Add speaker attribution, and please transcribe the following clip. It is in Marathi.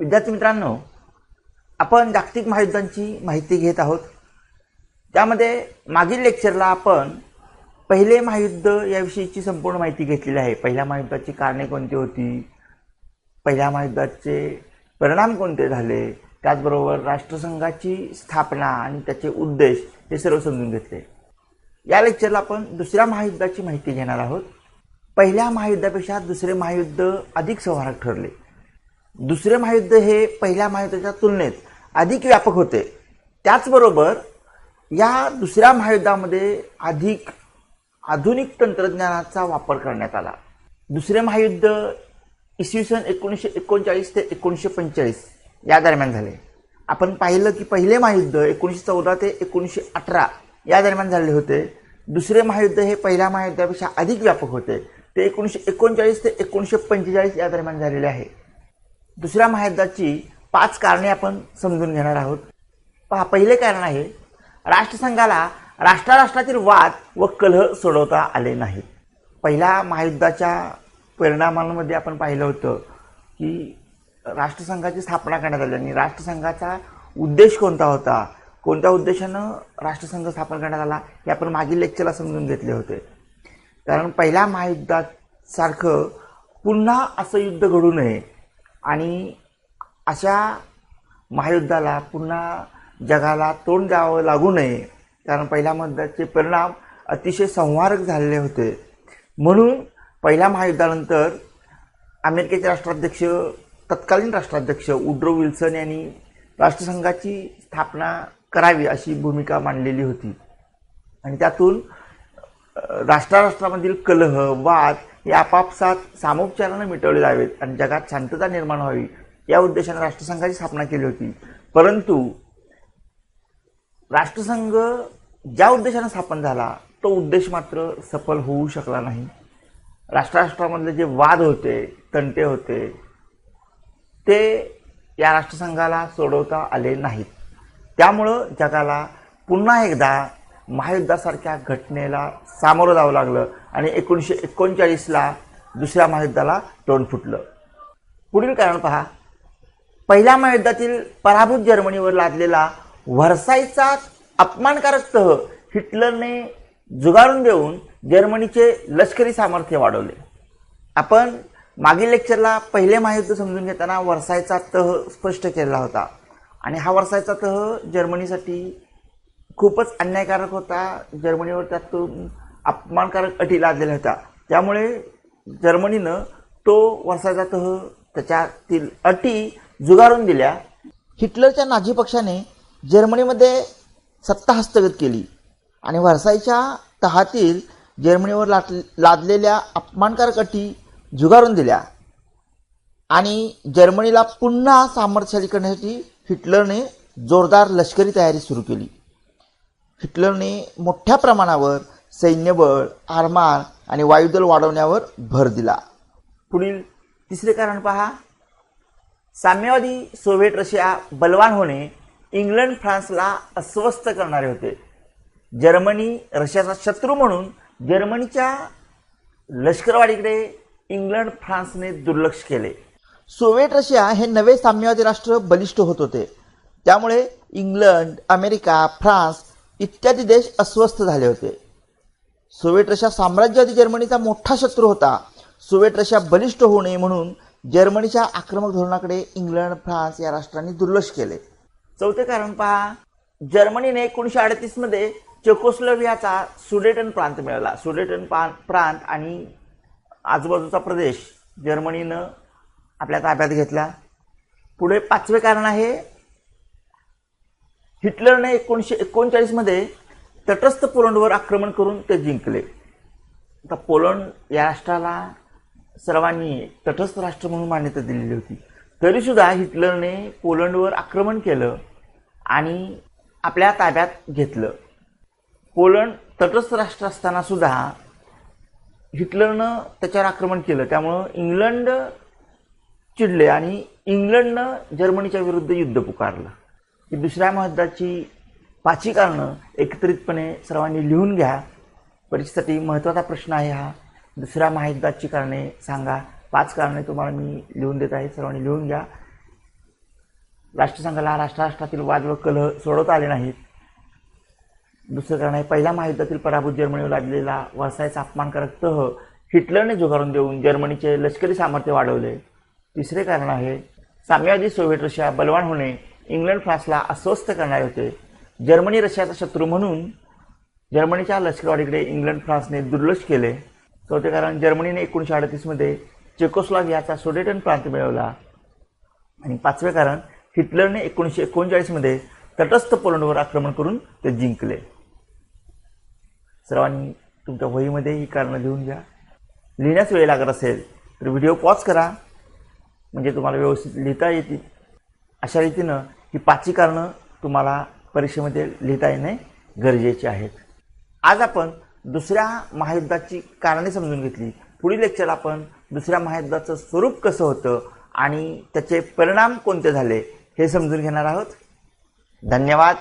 Speaker 1: विद्यार्थी मित्रांनो, आपण जागतिक महायुद्धांची माहिती घेत आहोत। त्यामध्ये मागील लेक्चरला आपण पहिले महायुद्ध याविषयीची संपूर्ण माहिती घेतलेली आहे। पहिल्या महायुद्धाची कारणे कोणती होती, पहिल्या महायुद्धाचे परिणाम कोणते झाले, त्याचबरोबर राष्ट्रसंघाची स्थापना आणि त्याचे उद्देश हे सर्व समजून घेतले। या लेक्चरला आपण दुसऱ्या महायुद्धाची माहिती घेणार आहोत। पहिल्या महायुद्धापेक्षा दुसरे महायुद्ध अधिक संहारक ठरले। दुसरे महायुद्ध हे पहिल्या महायुद्धाच्या तुलनेत अधिक व्यापक होते। त्याचबरोबर या दुसऱ्या महायुद्धामध्ये अधिक आधुनिक तंत्रज्ञानाचा वापर करण्यात आला। दुसरे महायुद्ध इसवी सन 1939 ते 1945 या दरम्यान झाले। आपण पाहिलं की पहिले महायुद्ध 1914 ते 1918 या दरम्यान झाले होते। दुसरे महायुद्ध हे पहिल्या महायुद्धापेक्षा अधिक व्यापक होते, ते 1939 ते 1945 या दरम्यान झालेले आहे। दुसऱ्या महायुद्धाची 5 कारणे आपण समजून घेणार आहोत। पहा, पहिले कारण आहे राष्ट्रसंघाला राष्ट्रातील वाद व कलह सोडवता आले नाहीत। पहिल्या महायुद्धाच्या परिणामांमध्ये आपण पाहिलं होतं की राष्ट्रसंघाची स्थापना करण्यात आली आणि राष्ट्रसंघाचा उद्देश कोणता होता, कोणत्या उद्देशानं राष्ट्रसंघ स्थापन करण्यात आला हे आपण मागील लेक्चरला समजून घेतले होते। कारण पहिल्या महायुद्धासारखं पुन्हा असं युद्ध घडू नये आणि अशा महायुद्धाला पुन्हा जगाला तोंड द्यावं लागू नये, कारण पहिल्या महायुद्धाचे परिणाम अतिशय संहारक झालेले होते। म्हणून पहिल्या महायुद्धानंतर अमेरिकेचे राष्ट्राध्यक्ष, तत्कालीन राष्ट्राध्यक्ष वुड्रो विल्सन यांनी राष्ट्रसंघाची स्थापना करावी अशी भूमिका मांडलेली होती आणि त्यातून राष्ट्रामधील कलह, वाद हे आपापसात सामोपचाराने मिटवले जावेत आणि जगात शांतता निर्माण व्हावी या उद्देशाने राष्ट्रसंघाची स्थापना केली होती। परंतु राष्ट्रसंघ ज्या उद्देशाने स्थापन झाला तो उद्देश मात्र सफल होऊ शकला नाही। राष्ट्रामधले जे वाद होते, तंटे होते, ते या राष्ट्रसंघाला सोडवता आले नाहीत। त्यामुळं जगाला पुन्हा एकदा महायुद्धासारख्या घटनेला सामोरं जावं लागलं आणि 1939ला दुसऱ्या महायुद्धाला तोंड फुटलं। पुढील कारण पहा, पहिल्या महायुद्धातील पराभूत जर्मनीवर लादलेला व्हर्सायचा अपमानकारक तह हिटलरने झुगारून देऊन जर्मनीचे लष्करी सामर्थ्य वाढवले। आपण मागील लेक्चरला पहिले महायुद्ध समजून घेताना व्हर्सायचा तह स्पष्ट केला होता आणि हा व्हर्सायचा तह जर्मनीसाठी खूपच अन्यायकारक होता। जर्मनीवर त्यातून अपमानकारक अटी लादलेल्या होत्या, त्यामुळे जर्मनीनं तो व्हर्सायचा तह, त्याच्यातील अटी झुगारून दिल्या। हिटलरच्या नाझी पक्षाने जर्मनीमध्ये सत्ता हस्तगत केली आणि व्हर्सायच्या तहातील जर्मनीवर लादलेल्या अपमानकारक अटी झुगारून दिल्या आणि जर्मनीला पुन्हा सामर्थ्यशाली करण्यासाठी हिटलरने जोरदार लष्करी तयारी सुरू केली। हिटलरने मोठ्या प्रमाणावर सैन्यबळ, आरमार आणि वायुदल वाढवण्यावर भर दिला। पुढील तिसरे कारण पहा, साम्यवादी सोव्हिएट रशिया बलवान होणे इंग्लंड फ्रान्सला अस्वस्थ करणारे होते। जर्मनी रशियाचा शत्रू म्हणून जर्मनीच्या लष्करवाढीकडे इंग्लंड फ्रान्सने दुर्लक्ष केले। सोव्हिएट रशिया हे नवे साम्यवादी राष्ट्र बलिष्ठ होत होते, त्यामुळे इंग्लंड, अमेरिका, फ्रान्स इत्यादी देश अस्वस्थ झाले होते। सोव्हिएट रशिया साम्राज्यवादी जर्मनीचा मोठा शत्रू होता। सोव्हिएट रशिया बलिष्ठ होऊ नये म्हणून जर्मनीच्या आक्रमक धोरणाकडे इंग्लंड, फ्रान्स या राष्ट्रांनी दुर्लक्ष केले। चौथे कारण पहा, जर्मनीने 1938 मध्ये चेकोस्लोव्हियाचा सुडेटन प्रांत मिळवला। सुडेटन प्रांत आणि आजूबाजूचा प्रदेश जर्मनीनं आपल्या ताब्यात घेतला। पुढे पाचवे कारण आहे, हिटलरने 1939 मध्ये तटस्थ पोलंडवर आक्रमण करून ते जिंकले। आता पोलंड या राष्ट्राला सर्वांनी तटस्थ राष्ट्र म्हणून मान्यता दिलेली होती, तरी सुद्धा हिटलरने पोलंडवर आक्रमण केलं आणि आपल्या ताब्यात घेतलं। पोलंड तटस्थ राष्ट्र असताना सुद्धा हिटलरनं त्याच्यावर आक्रमण केलं, त्यामुळं इंग्लंड चिडले आणि इंग्लंडनं जर्मनीच्या विरुद्ध युद्ध पुकारलं। ही दुसऱ्या महायुद्धाची 5 कारणं एकत्रितपणे सर्वांनी लिहून घ्या। परीक्षेसाठी महत्त्वाचा प्रश्न आहे हा। दुसऱ्या महायुद्धाची कारणे सांगा। 5 कारणे तुम्हाला मी लिहून देत आहे, सर्वांनी लिहून घ्या। राष्ट्रसंघाला राष्ट्रातील वाद व कलह सोडवता आले नाहीत. दुसरं कारण आहे, पहिल्या महायुद्धातील पराभूत जर्मनीवर लादलेला वर्सायचा अपमानकारक तह हिटलरने झुगारून देऊन जर्मनीचे लष्करी सामर्थ्य वाढवले. तिसरे कारण आहे, साम्यवादी सोव्हिएट रशिया बलवान होणे इंग्लंड फ्रान्सला अस्वस्थ करणारे होते. जर्मनी रशियाचा शत्रू म्हणून जर्मनीच्या लष्करवाढीकडे इंग्लंड फ्रान्सने दुर्लक्ष केले. चौथे कारण, जर्मनीने 1938 मध्ये चेकोस्लोवाकियाचा सुडेटन प्रांत मिळवला. आणि पाचवे कारण, हिटलरने 1939 मध्ये तटस्थ पोलंडवर आक्रमण करून ते जिंकले. सर्वांनी तुमच्या वहीमध्ये ही कारणं लिहून घ्या. लिहिण्यास वेळ लागत असेल तर व्हिडिओ पॉज करा, म्हणजे तुम्हाला व्यवस्थित लिहिता येतील. अशा रीतीनं ही 5 कारणं तुम्हाला परीक्षेमध्ये लिहिता येणे गरजेचे आहेत. आज आपण दुसऱ्या महायुद्धाची कारणे समजून घेतली. पुढील लेक्चर आपण दुसऱ्या महायुद्धाचं स्वरूप कसं होतं आणि त्याचे परिणाम कोणते झाले हे समजून घेणार आहोत. धन्यवाद.